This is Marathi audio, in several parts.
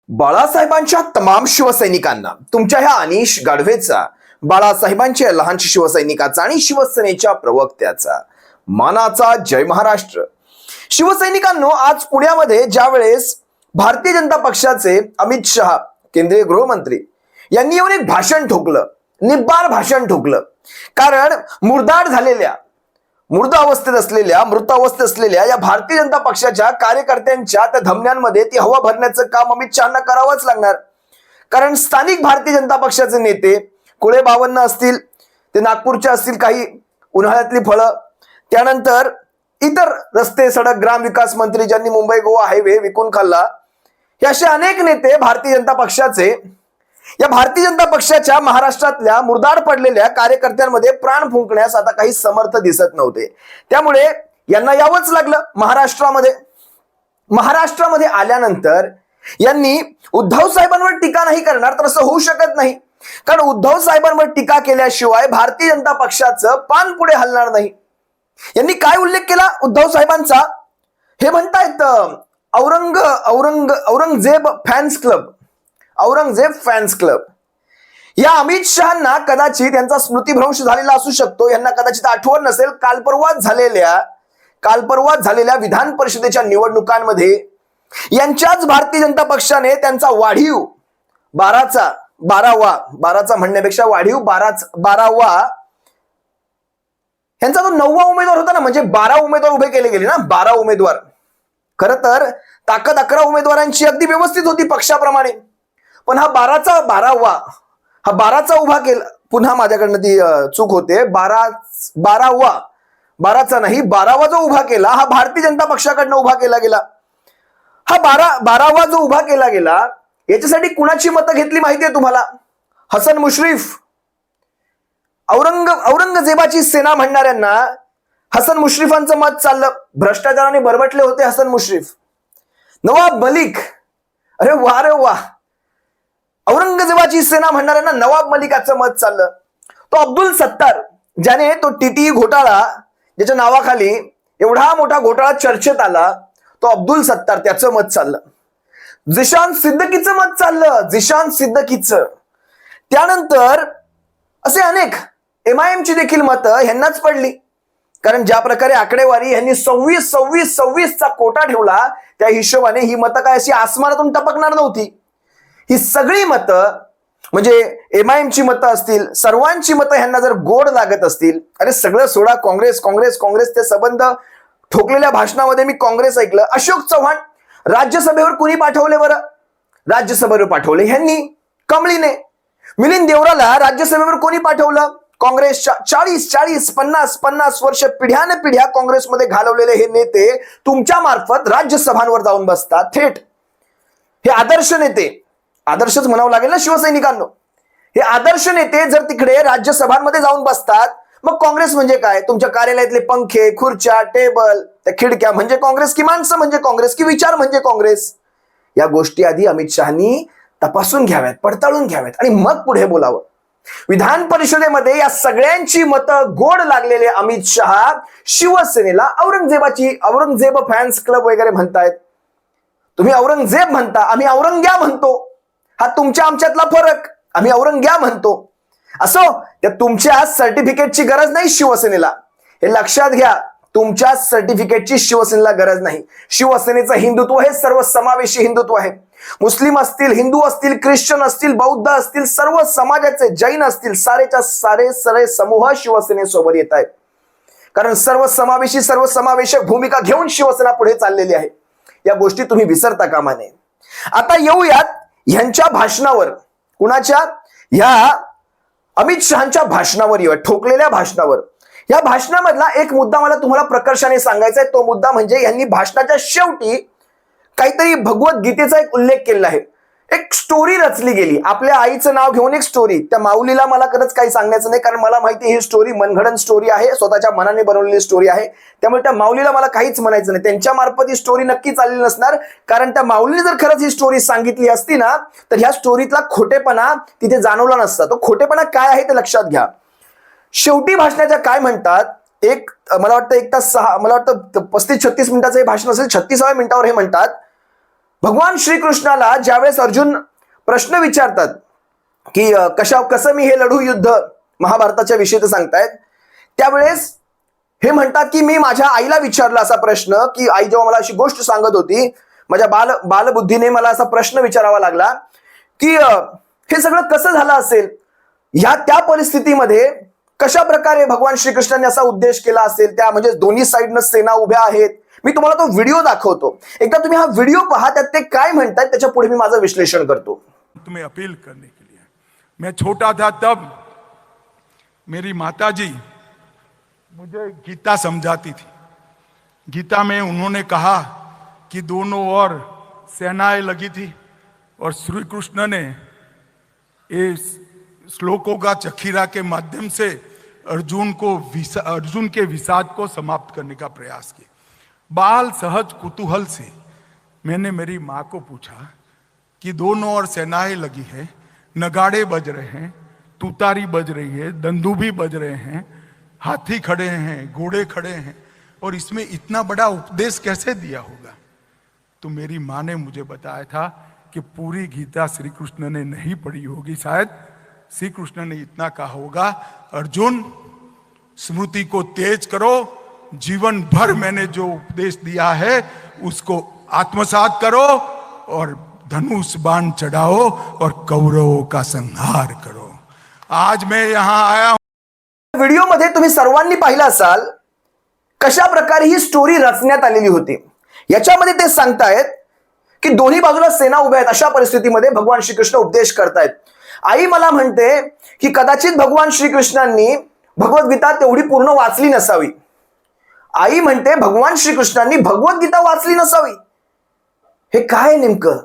बाळासाहेबांच्या तमाम शिवसैनिकांना तुमच्या ह्या अनिश गाढवेचा, बाळासाहेबांच्या लहानशा शिवसैनिकाचा आणि शिवसेनेच्या प्रवक्त्याचा मानाचा जय महाराष्ट्र. शिवसैनिकांनो, आज पुण्यामध्ये ज्या वेळेस भारतीय जनता पक्षाचे अमित शहा केंद्रीय गृहमंत्री यांनी येऊन एक भाषण ठोकलं, निब्बार भाषण ठोकलं. कारण मुर्दार झालेल्या, मृत अवस्थेत असलेल्या या भारतीय जनता पक्षाच्या कार्यकर्त्यांच्या त्या धमन्यांमध्ये ती हवा भरण्याचं काम अमित शहांना करावंच लागणार. कारण स्थानिक भारतीय जनता पक्षाचे नेते कुळे बावन्न असतील, ते नागपूरचे असतील, काही उन्हाळ्यातली फळं, त्यानंतर इतर रस्ते सडक ग्रामविकास मंत्री ज्यांनी मुंबई गोवा हायवे विकून खाल्ला, हे असे अनेक नेते भारतीय जनता पक्षाचे या भारतीय जनता पक्षाच्या महाराष्ट्रातल्या मुर्दार पडलेल्या कार्यकर्त्यांमध्ये प्राण फुंकण्यास आता काही समर्थ दिसत नव्हते. त्यामुळे यांना यावंच लागलं महाराष्ट्रामध्ये आल्यानंतर यांनी उद्धव साहेबांवर टीका नाही करणार, तर असं होऊ शकत नाही. कारण उद्धव साहेबांवर टीका केल्याशिवाय भारतीय जनता पक्षाचं पान पुढे हलणार नाही. यांनी काय उल्लेख केला उद्धव साहेबांचा? हे म्हणतायत औरंगजेब फॅन्स क्लब. या अमित शहांना कदाचित यांचा स्मृतिभ्रंश झालेला असू शकतो. यांना कदाचित आठवण नसेल, कालपरवाच झालेल्या विधान परिषदेच्या निवडणुकांमध्ये यांच्याच भारतीय जनता पक्षाने त्यांचा वाढीव बारावा म्हणण्यापेक्षा वाढीव बारावा यांचा तो 9वा उमेदवार होता ना, म्हणजे 12 उमेदवार उभे केले गेले ना, 12 उमेदवार. खरं तर ताकद 11 उमेदवारांची अगदी व्यवस्थित होती पक्षाप्रमाणे, पण हा 12चा उभा केला. पुन्हा माझ्याकडनं ती चूक होते. 12वा जो उभा केला हा भारतीय जनता पक्षाकडनं उभा केला गेला. हा 12वा जो उभा केला गेला याच्यासाठी कुणाची मतं घेतली माहितीये तुम्हाला? हसन मुश्रीफ, औरंगजेबाची सेना म्हणणाऱ्यांना हसन मुश्रीफांचं मत चाललं. भ्रष्टाचाराने बरबटले होते हसन मुश्रीफ. नवाब मलिक, अरे वा, औरंगजेबाची सेना म्हणणाऱ्यांना नवाब मलिकाचं मत चाललं. तो अब्दुल सत्तार, ज्याने तो टीटी घोटाळा, ज्याच्या नावाखाली एवढा मोठा घोटाळा चर्चेत आला, तो अब्दुल सत्तार, त्याचं मत चाललं. जिशान सिद्दीकीचं मत चाललं, त्यानंतर असे अनेक MIMची देखील मतं ह्यांनाच पडली. कारण ज्या प्रकारे आकडेवारी ह्यांनी 26 कोटा ठेवला, त्या हिशोबाने ही मतं काय अशी आसमानातून टपकणार नव्हती. ही सगळी मतं, म्हणजे MIMची मतं असतील, सर्वांची मतं ह्यांना जर गोड लागत असतील, अरे सगळं सोडा, काँग्रेस ते संबंध ठोकलेल्या भाषणामध्ये मी काँग्रेस ऐकलं. अशोक चव्हाण राज्यसभेवर कुणी पाठवले बरं? राज्यसभेवर पाठवले ह्यांनी, कमळीने. मिलिंद देवराला राज्यसभेवर कोणी पाठवलं? काँग्रेसच्या 40-50 वर्ष पिढ्या काँग्रेसमध्ये घालवलेले हे नेते तुमच्या मार्फत राज्यसभांवर जाऊन बसतात थेट. हे आदर्श नेते, आदर्शच म्हणावं लागेल ना शिवसैनिकांनो, हे आदर्श नेते जर तिकडे राज्यसभांमध्ये जाऊन बसतात, मग काँग्रेस म्हणजे काय? तुमच्या कार्यालयातले पंखे, खुर्च्या, टेबल, त्या खिडक्या म्हणजे काँग्रेस, की माणसं म्हणजे काँग्रेस, की विचार म्हणजे काँग्रेस? या गोष्टी आधी अमित शहानी तपासून घ्याव्यात, पडताळून घ्याव्यात आणि मग पुढे बोलावं. विधान परिषदेमध्ये या सगळ्यांची मतं गोड लागलेले अमित शहा शिवसेनेला औरंगजेब फॅन्स क्लब वगैरे म्हणतायत. तुम्ही औरंगजेब म्हणता, आम्ही औरंग्या म्हणतो. हा तुमच्या आमच्यातला फरक. आम्ही औरंग्या म्हणतो. असो, त्या तुमच्या सर्टिफिकेटची गरज नाही शिवसेनेला, हे लक्षात घ्या. तुमच्या सर्टिफिकेटची शिवसेनेला गरज नाही. शिवसेनेचं हिंदुत्व हे सर्वसमावेशी हिंदुत्व आहे. मुस्लिम असतील, हिंदू असतील, ख्रिश्चन असतील, बौद्ध असतील, सर्व समाजाचे, जैन असतील, सारेच्या सारे समूह शिवसेनेसोबत येत आहेत. कारण सर्वसमावेशक भूमिका घेऊन शिवसेना पुढे चाललेली आहे. या गोष्टी तुम्ही विसरता कामा नये. आता येऊयात ह्यांच्या भाषणावर. कुणाच्या? ह्या अमित शहांच्या भाषणावर येऊया, ठोकलेल्या भाषणावर. या भाषणामधला एक मुद्दा मला तुम्हाला प्रकर्षाने सांगायचा आहे. तो मुद्दा म्हणजे यांनी भाषणाच्या शेवटी काहीतरी भगवद्गीतेचा एक उल्लेख केलेला आहे. एक स्टोरी रचली गेली, आपल्या आईचं नाव घेऊन एक स्टोरी. त्या माऊलीला मला खरंच काही सांगायचं नाही, कारण मला माहिती ही स्टोरी मनगढंत स्टोरी आहे, स्वतःच्या मनाने बनवलेली स्टोरी आहे. त्यामुळे त्या माऊलीला मला काहीच म्हणायचं नाही. त्यांच्या मार्फत ही स्टोरी नक्कीच आलेली नसणार, कारण त्या माऊलीने जर खरंच ही स्टोरी सांगितली असती ना, तर ह्या स्टोरीतला खोटेपणा तिथे जाणवला नसता. तो खोटेपणा काय आहे ते लक्षात घ्या. शेवटी भाषणाच्या काय म्हणतात, मला वाटतं 1 तास 6, मला वाटतं 35-36 मिनिटाचं हे भाषण असेल. 36व्या मिनिटावर हे म्हणतात, भगवान श्रीकृष्णाला ज्यावेळेस अर्जुन प्रश्न विचारतात की कसं मी हे लढू युद्ध, महाभारताच्या विषयी सांगतायत, त्यावेळेस हे म्हणतात की मी माझ्या आईला विचारला असा प्रश्न, की आई जेव्हा मला अशी गोष्ट सांगत होती, माझ्या बालबुद्धीने मला असा प्रश्न विचारावा लागला की हे सगळं कसं झालं असेल, त्या परिस्थितीमध्ये कशा प्रकारे भगवान श्रीकृष्णाने असा उद्देश केला असेल, त्या म्हणजे दोन्ही साईडनं सेना उभ्या आहेत. मी तुम्हाला तो व्हिडिओ दाखवतो, एकदा तुम्ही हा व्हिडिओ पहा, त्यात ते काय म्हणतात त्याच्या पुढे मी माझं विश्लेषण करतो. तुम्हें अपील करने के लिए, मैं छोटा था तब मेरी माताजी मुझे गीता समझाती थी. गीता में उन्होंने कहा कि दोनों ओर सेनाएं लगी थी और श्री कृष्ण ने इस श्लोकों का चखीरा के माध्यम से अर्जुन के विषाद को समाप्त करने का प्रयास किया. बाल सहज कुतूहल से मैंने मेरी माँ को पूछा कि दोनों ओर सेनाएं लगी है, नगाड़े बज रहे हैं, तुतारी बज रही है, दंदूभी बज रहे हैं, हाथी खड़े हैं, घोड़े खड़े हैं, और इसमें इतना बड़ा उपदेश कैसे दिया होगा. तो मेरी माँ ने मुझे बताया था कि पूरी गीता श्री कृष्ण ने नहीं पढ़ी होगी, शायद श्री कृष्ण ने इतना कहा होगा, अर्जुन स्मृति को तेज करो, जीवन भर मैंने जो उपदेश दिया है उसको आत्मसात करो और धनुष बाण चढ़ाओ और कौरवों का संहार करो. आज मैं यहां आया हूं. व्हिडिओ मध्ये तुम्ही सर्वांनी पाहिलं असाल कशा प्रकारे ही स्टोरी रचण्यात आलेली होती. याच्यामध्ये ते सांगतायत की दोन्ही बाजूला सेना उभ्या आहेत, अशा परिस्थितीमध्ये भगवान श्रीकृष्ण उपदेश करतायत. आई मला म्हणते की कदाचित भगवान श्रीकृष्णांनी भगवद्गीता तेवढी पूर्ण वाचली नसावी. आई म्हणते भगवान श्रीकृष्णांनी भगवद्गीता वाचली नसावी. हे काय नेमकं,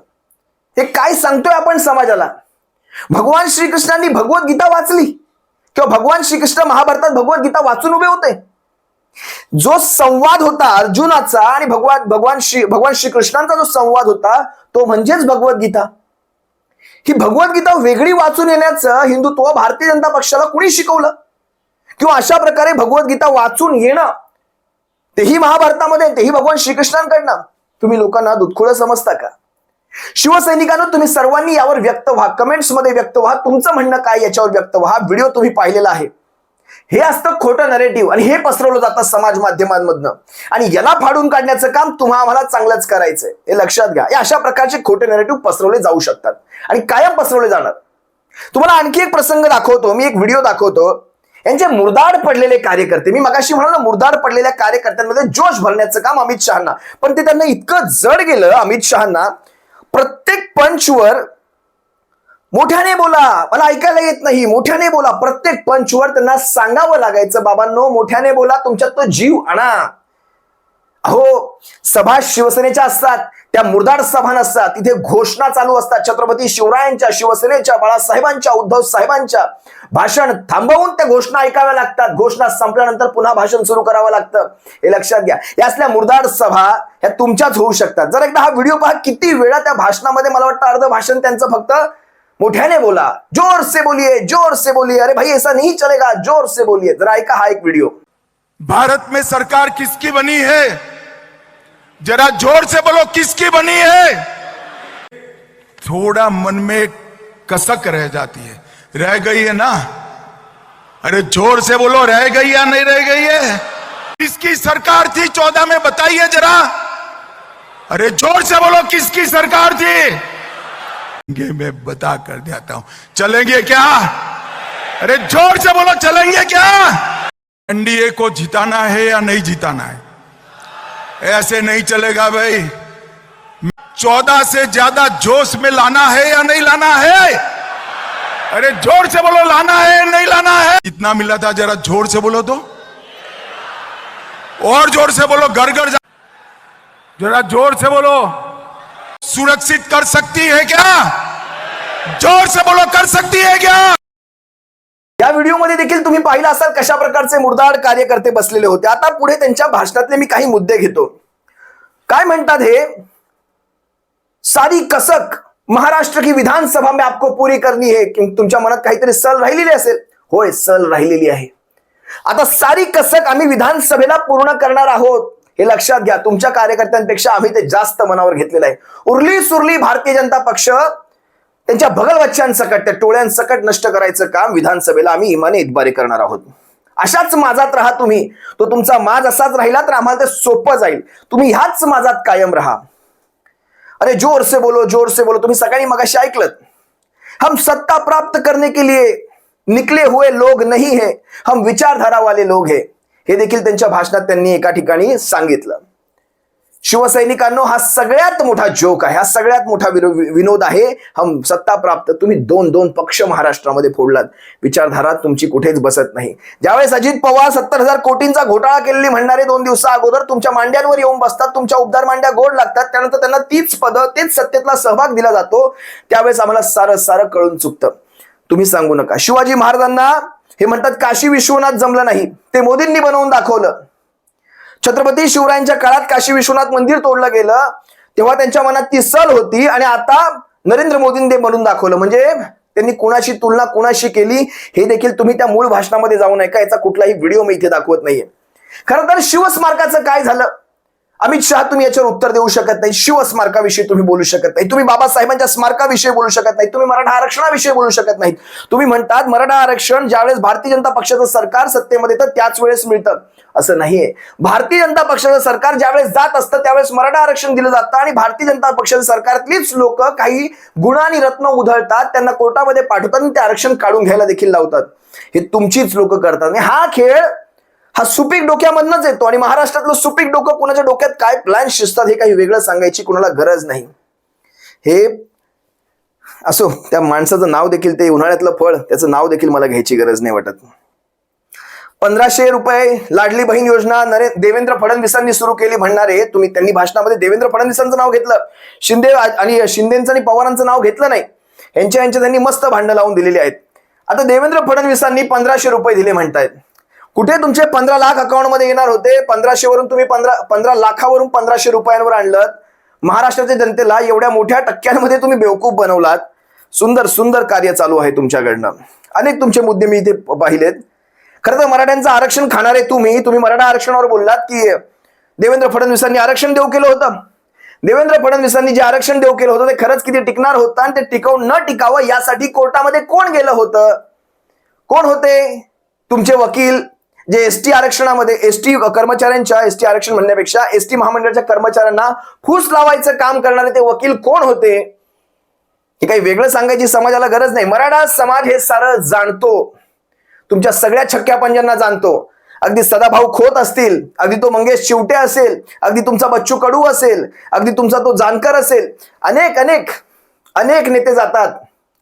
हे काय सांगतोय आपण समाजाला? भगवान श्रीकृष्णांनी भगवद्गीता वाचली किंवा भगवान श्रीकृष्ण महाभारतात भगवद्गीता वाचून उभे होते? जो संवाद होता अर्जुनाचा आणि भगवान श्रीकृष्णांचा जो संवाद होता तो म्हणजेच भगवद्गीता. ही भगवद्गीता वेगळी वाचून येण्याचं हिंदुत्व भारतीय जनता पक्षाला कुणी शिकवलं? किंवा अशा प्रकारे भगवद्गीता वाचून येणं, तेही महाभारतामध्ये, तेही भगवान श्रीकृष्णांकडनं, तुम्ही लोकांना दुधखोळं समजता का? शिवसैनिकांनो, तुम्ही सर्वांनी यावर व्यक्त व्हा, कमेंट्स मध्ये व्यक्त व्हा, तुमचं म्हणणं काय याच्यावर व्यक्त व्हा. व्हिडिओ तुम्ही पाहिलेला आहे. हे असतं खोटं नरेटिव्ह आणि हे पसरवलं जातं समाज माध्यमांमधनं, आणि याला फाडून काढण्याचं काम तुम्हा आम्हाला चांगलंच करायचंय, हे लक्षात घ्या. या अशा प्रकारचे खोटे नरेटिव्ह पसरवले जाऊ शकतात आणि कायम पसरवले जाणार. तुम्हाला आणखी एक प्रसंग दाखवतो, मी एक व्हिडिओ दाखवतो. यांचे मुरदाड पडलेले कार्यकर्ते, मी मगाशी म्हणालो मुरदाड पडलेल्या कार्यकर्त्यांमध्ये जोश भरण्याचं काम अमित शहांना, पण ते त्यांना इतकं जड गेलं अमित शहांना, प्रत्येक पंचवर मोठ्याने बोला, मला ऐकायला येत नाही, मोठ्याने बोला. प्रत्येक पंचवर त्यांना सांगावं लागायचं, बाबांनो मोठ्याने बोला, तुमच्यात तो जीव आणा. अहो, सभा शिवसेनेच्या असतात, त्या मुरदाड सभा नसतात, तिथे घोषणा चालू असतात छत्रपती शिवरायांच्या, शिवसेनेच्या, बाळासाहेबांच्या, उद्धव साहेबांच्या. भाषण थांबवून त्या घोषणा ऐकाव्या लागतात, घोषणा संपल्यानंतर पुन्हा भाषण सुरू करावं लागतं, हे लक्षात घ्या. या असल्या मुरदाड सभा ह्या तुमच्याच होऊ शकतात. जर एकदा हा व्हिडिओ पहा, किती वेळा त्या भाषणामध्ये, मला वाटतं अर्ध भाषण त्यांचं फक्त मोठ्याने बोला, जोर से बोलिए, जोर से बोलिए, अरे भाई ऐसा नहीं चलेगा, जोर से बोलिए. जरा ऐका हा एक व्हिडिओ. भारत में सरकार किसकी बनी है? जरा जोर से बोलो, किसकी बनी है? थोड़ा मन में कसक रह जाती है, रह गई है ना? अरे जोर से बोलो, रह गई या नहीं रह गई है? किसकी सरकार थी 14 में, बताइए जरा. अरे जोर से बोलो, किसकी सरकार थी? मैं बता कर देता हूं. चलेंगे क्या? अरे जोर से बोलो, चलेंगे क्या? एनडीए को जिताना है या नहीं जिताना है? ऐसे नहीं चलेगा भाई. 14 से ज्यादा जोश में लाना है या नहीं लाना है? अरे जोर से बोलो, लाना है नहीं लाना है? कितना मिला था, जरा जोर से बोलो तो, और जोर से बोलो, घर घर जरा जोर से बोलो. सुरक्षित कर सकती है क्या? जोर से बोलो, कर सकती है क्या? या व्हिडिओमध्ये देखील तुम्ही पाहिलं असाल कशा प्रकारचे मुरदाड कार्यकर्ते बसलेले होते. आता पुढे त्यांच्या भाषणातले मी काही मुद्दे घेतो. काय म्हणतात हे? सारी कसक महाराष्ट्र की विधानसभा में आपको पूरी करनी है. तुमच्या मनात काहीतरी सल राहिलेली असेल. होय, सल राहिलेली आहे. आता सारी कसक आम्ही विधानसभेला पूर्ण करणार आहोत. हे लक्षात घ्या. तुमच्या कार्यकर्त्यांपेक्षा आम्ही ते जास्त मनावर घेतलेलं आहे. उरली सुरली भारतीय जनता पक्ष त्यांच्या भगलबच्च्यांसकट, त्या टोळ्यांसकट नष्ट करायचं काम विधानसभेला आम्ही इमाने इतबारे करणार आहोत. अशाच माझात राहा तुम्ही. तो तुमचा माज असाच राहिला तर आम्हाला ते सोपं जाईल. तुम्ही ह्याच माझात कायम राहा. अरे जोर से बोलो, जोर से बोलो. तुम्ही सकाळी मगाशी ऐकलं, हम सत्ता प्राप्त करने के लिए निकले हुए लोग नहीं है, हम विचारधारा वाले लोग है. हे देखील त्यांच्या भाषणात त्यांनी एका ठिकाणी सांगितलं. शिवसैनिकांनो, हा सगळ्यात मोठा जोक आहे, हा सगळ्यात मोठा विनोद आहे. हम सत्ता प्राप्त, तुम्ही दोन दोन पक्ष महाराष्ट्रामध्ये फोडलात. विचारधारा तुमची कुठेच बसत नाही. ज्यावेळेस अजित पवार 70,000 कोटींचा घोटाळा केलेली म्हणणारे 2 दिवसा अगोदर तुमच्या मांड्यांवर येऊन बसतात, तुमच्या उबदार मांड्या गोड लागतात, त्यानंतर त्यांना तीच पदं, तेच सत्तेतला सहभाग दिला जातो, त्यावेळेस आम्हाला सारं सारं कळून चुकतं. तुम्ही सांगू नका. शिवाजी महाराजांना हे म्हणतात काशी विश्वनाथ जमलं नाही, ते मोदींनी बनवून दाखवलं. छत्रपती शिवरायांच्या काळात काशी विश्वनाथ मंदिर तोडलं गेलं, तेव्हा त्यांच्या मनात ती सल होती, आणि आता नरेंद्र मोदींनी ते बनवून दाखवलं. म्हणजे त्यांनी कुणाशी तुलना कुणाशी केली हे देखील तुम्ही त्या मूळ भाषणामध्ये जाऊ नये का, याचा कुठलाही व्हिडिओ मी इथे दाखवत नाहीये. खरं तर शिवस्मारकाचं काय झालं, अमित शहा तुम्ही याच्यावर उत्तर देऊ शकत नाही. शिवस्मारकाविषयी तुम्ही बोलू शकत नाही. तुम्ही बाबासाहेबांच्या स्मारकाविषयी बोलू शकत नाही. तुम्ही मराठा आरक्षणाविषयी बोलू शकत नाही. तुम्ही म्हणतात मराठा आरक्षण ज्यावेळेस भारतीय जनता पक्षाचं सरकार सत्तेमध्ये येतं त्याच वेळेस मिळतं. असं नाहीये. भारतीय जनता पक्षाचं सरकार ज्यावेळेस जात असतं त्यावेळेस मराठा आरक्षण दिलं जातं, आणि भारतीय जनता पक्षाच्या सरकारतलीच लोक काही गुण आणि रत्न उधळतात, त्यांना कोर्टामध्ये पाठवतात आणि ते आरक्षण काढून घ्यायला देखील लावतात. हे तुमचीच लोक करतात. आणि हा खेळ हा सुपीक डोक्यामधनच येतो, आणि महाराष्ट्रातलं सुपीक डोकं कुणाच्या डोक्यात काय प्लॅन शिजतात हे काही वेगळं सांगायची कुणाला गरज नाही. हे असो, त्या माणसाचं नाव देखील, ते उन्हाळ्यातलं फळ, त्याचं नाव देखील मला घ्यायची गरज नाही वाटत. 1500 रुपये लाडली बहीण योजना देवेंद्र फडणवीसांनी सुरू केली म्हणणारे तुम्ही, त्यांनी भाषणामध्ये देवेंद्र फडणवीसांचं नाव घेतलं, शिंदे आणि शिंदेचं आणि पवारांचं नाव घेतलं नाही. यांच्या त्यांनी मस्त भांडणं लावून दिलेली आहेत. आता देवेंद्र फडणवीसांनी 1500 रुपये दिले म्हणतायत. कुठे तुमचे 15 लाख अकाउंट मध्ये येणार होते? 1500 वरून तुम्ही 15 लाखावरून 1500 रुपयांवर आणलं. महाराष्ट्राच्या जनतेला एवढ्या मोठ्या टक्क्यांमध्ये तुम्ही बेवकूफ बनवलात. सुंदर सुंदर कार्य चालू आहे तुमच्याकडनं. अनेक तुमचे मुद्दे मी इथे पाहिलेत. खरं तर मराठ्यांचं आरक्षण खाणारे तुम्ही मराठा आरक्षणावर बोललात की देवेंद्र फडणवीसांनी आरक्षण देऊ केलं होतं. देवेंद्र फडणवीसांनी जे आरक्षण देऊ केलं होतं ते खरंच किती टिकणार होतं, आणि ते टिकवून न टिकावं यासाठी कोर्टामध्ये कोण गेलं होतं? कोण होते? तुमचे वकील, जे एसटी आरक्षणामध्ये, एसटी कर्मचाऱ्यांच्या, एसटी आरक्षण म्हणण्यापेक्षा एसटी महामंडळाच्या कर्मचाऱ्यांना फूस लावायचं काम करणारे ते वकील कोण होते? हे काही वेगळं सांगायची समाजाला गरज नाही. मराठा समाज हे सारं जाणतो, तुमच्या सगळ्या छक्क्या पंजांना जाणतो. अगदी सदाभाऊ खोत असतील, अगदी तो मंगेश चिवटे असेल, अगदी तुमचा बच्चू कडू असेल, अगदी तुमचा तो जानकर असेल, अनेक अनेक अनेक नेते जातात,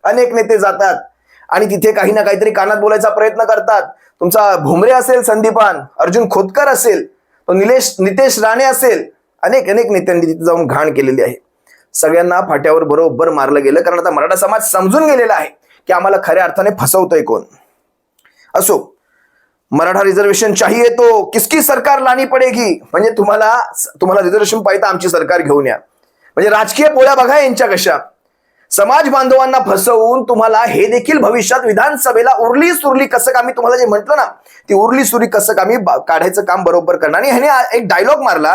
अनेक नेते जातात आणि तिथे काही ना काहीतरी कानात बोलायचा प्रयत्न करतात. तुमचा भुमरे असेल, संदीपान, अर्जुन खोतकर असेल, तो नितेश राणे असेल, अनेक अनेक नेत्यांनी तिथे जाऊन घाण केलेली आहे. सगळ्यांना फाट्यावर बरोबर मारलं गेलं, कारण आता मराठा समाज समजून गेलेला आहे की आम्हाला खऱ्या अर्थाने फसवतोय कोण. असो, मराठा रिझर्वेशन चाहिए तो किसकी सरकार लानी पडेगी, म्हणजे तुम्हाला रिझर्वेशन पाहिजे आमची सरकार घेऊन या. म्हणजे राजकीय पोळ्या बघा यांच्या कशा. समाज बांधवांना फसवून तुम्हाला हे देखील भविष्यात विधानसभेला उरली सुरली कसं का, मी तुम्हाला जे म्हटलं ना, ती उरली सुरली कसं का मी काढायचं काम बरोबर करणार. आणि ह्याने एक डायलॉग मारला,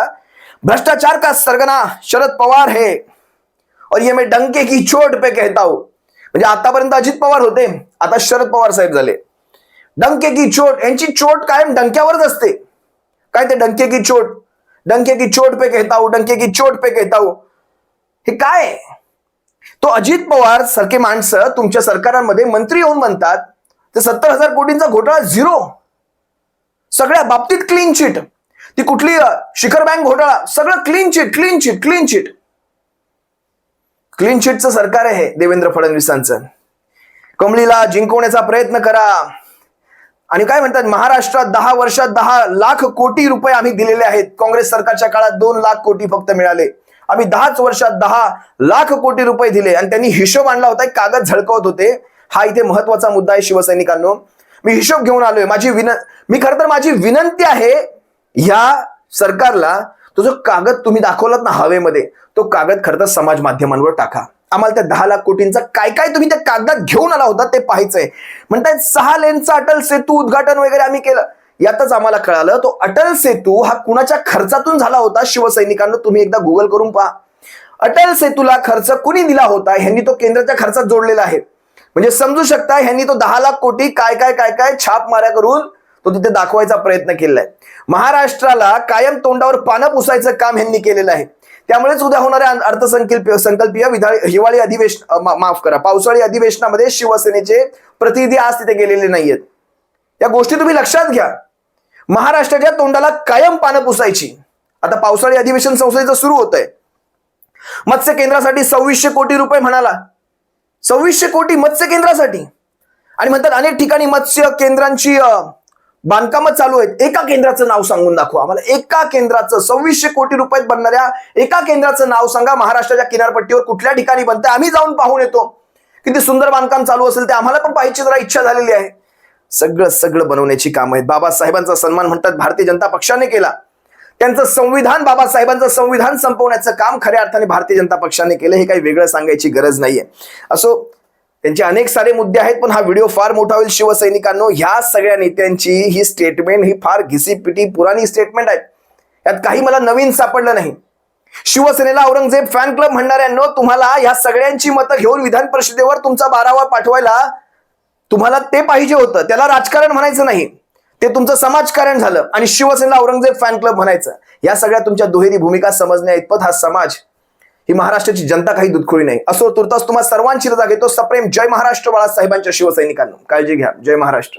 भ्रष्टाचार का सरगना शरद पवार है और ये मैं डंके की चोट पे कहता हूं. म्हणजे आतापर्यंत अजित पवार होते, आता शरद पवार साहेब झाले. डंके की चोट, यांची चोट कायम डंक्यावरच असते. काय ते डंके की चोट पे कहता हूं, डंके की चोट पे कहता हूं, हे काय? तो अजित पवार सारखे माणसं तुमच्या सरकारांमध्ये मंत्री होऊन म्हणतात ते 70,000 कोटींचा घोटाळा झिरो, सगळ्या बाबतीत क्लीन चिट. ती कुठली शिखर बँक घोटाळा, सगळं clean chit clean chit clean chit. Clean चिटचं सरकार आहे देवेंद्र फडणवीसांचं. कमळीला जिंकवण्याचा प्रयत्न करा. आणि काय म्हणतात, महाराष्ट्रात 10 वर्षात 10 लाख कोटी रुपये आम्ही दिलेले आहेत. काँग्रेस सरकारच्या काळात 2 लाख कोटी फक्त मिळाले. आम्ही 10 वर्षात 10 लाख कोटी रुपये दिले, आणि त्यांनी हिशोब आणला होता, एक कागद झळकवत होते. हा इथे महत्वाचा मुद्दा आहे शिवसैनिकांनो. मी हिशोब घेऊन आलोय. मी खरं तर माझी विनंती आहे ह्या सरकारला, तो जो कागद तुम्ही दाखवलात ना हवेमध्ये, तो कागद खरं तर समाज माध्यमांवर टाका. आम्हाला त्या 10 लाख कोटींचा काय काय तुम्ही त्या कागदात घेऊन आला होता ते पाहायचंय. म्हणतायत 6 लेनचा अटल सेतू उद्घाटन वगैरे आम्ही केलं. यातच आम्हाला कळालं तो अटल सेतू हा कुणाच्या खर्चातून झाला होता. शिवसैनिकांना तुम्ही एकदा गुगल करून पहा. अटल सेतूला खर्च कुणी दिला होता, ह्यांनी तो केंद्राच्या खर्चात जोडलेला आहे. म्हणजे समजू शकता ह्यांनी तो 10 लाख कोटी काय काय काय काय छाप माऱ्या करून तो तिथे दाखवायचा प्रयत्न केलाय. महाराष्ट्राला कायम तोंडावर पानं पुसायचं काम ह्यांनी केलेलं आहे. त्यामुळेच उद्या होणाऱ्या अर्थसंकल्पीय हिवाळी अधिवेशन पावसाळी अधिवेशनामध्ये शिवसेनेचे प्रतिनिधी आज तिथे गेलेले नाहीयेत. या गोष्टी तुम्ही लक्षात घ्या. महाराष्ट्राच्या तोंडाला कायम पानं पुसायची. आता पावसाळी अधिवेशन संसदेचं सुरू होतंय. मत्स्य केंद्रासाठी 2600 कोटी रुपये म्हणाला. 2600 कोटी मत्स्य केंद्रासाठी. आणि म्हणतात अनेक ठिकाणी मत्स्य केंद्रांची बांधकामं चालू आहेत. एका केंद्राचं नाव सांगून दाखवा आम्हाला. एका केंद्राचं 2600 कोटी रुपयात बनणाऱ्या एका केंद्राचं नाव सांगा. महाराष्ट्राच्या किनारपट्टीवर कुठल्या ठिकाणी बनतंय, आम्ही जाऊन पाहून येतो. किती सुंदर बांधकाम चालू असेल ते आम्हाला पण पाहायची जरा इच्छा झालेली आहे. सगळं बनवण्याची कामं आहेत. बाबासाहेबांचा सन्मान म्हणतात भारतीय जनता पक्षाने केला. त्यांचं संविधान, बाबासाहेबांचं संविधान संपवण्याचं काम खऱ्या अर्थाने भारतीय जनता पक्षाने केलं. हे काही वेगळं सांगायची गरज नाहीये. असो, त्यांचे अनेक सारे मुद्दे आहेत, पण हा व्हिडिओ फार मोठा होईल. शिवसैनिकांनो, ह्या सगळ्या नेत्यांची ही स्टेटमेंट ही फार घिसीपिटी पुराणी स्टेटमेंट आहे. यात काही मला नवीन सापडलं नाही. शिवसेनेला औरंगजेब फॅन क्लब म्हणणाऱ्यांनो, तुम्हाला ह्या सगळ्यांची मतं घेऊन विधान परिषदेवर तुमचा 12वा पाठवायला तुम्हाला ते पाहिजे होतं. त्याला राजकारण म्हणायचं नाही, ते तुमचं समाजकारण झालं. आणि शिवसेनेला औरंगजेब फॅन क्लब म्हणायचं. या सगळ्या तुमच्या दुहेरी भूमिका समजण्या इतपत हा समाज, ही महाराष्ट्राची जनता काही दुधखोळी नाही. असो, तुर्तास तुम्हा सर्वांची रजा घेतो. सप्रेम जय महाराष्ट्र बाळासाहेबांच्या शिवसैनिकांनो. काळजी घ्या. जय महाराष्ट्र.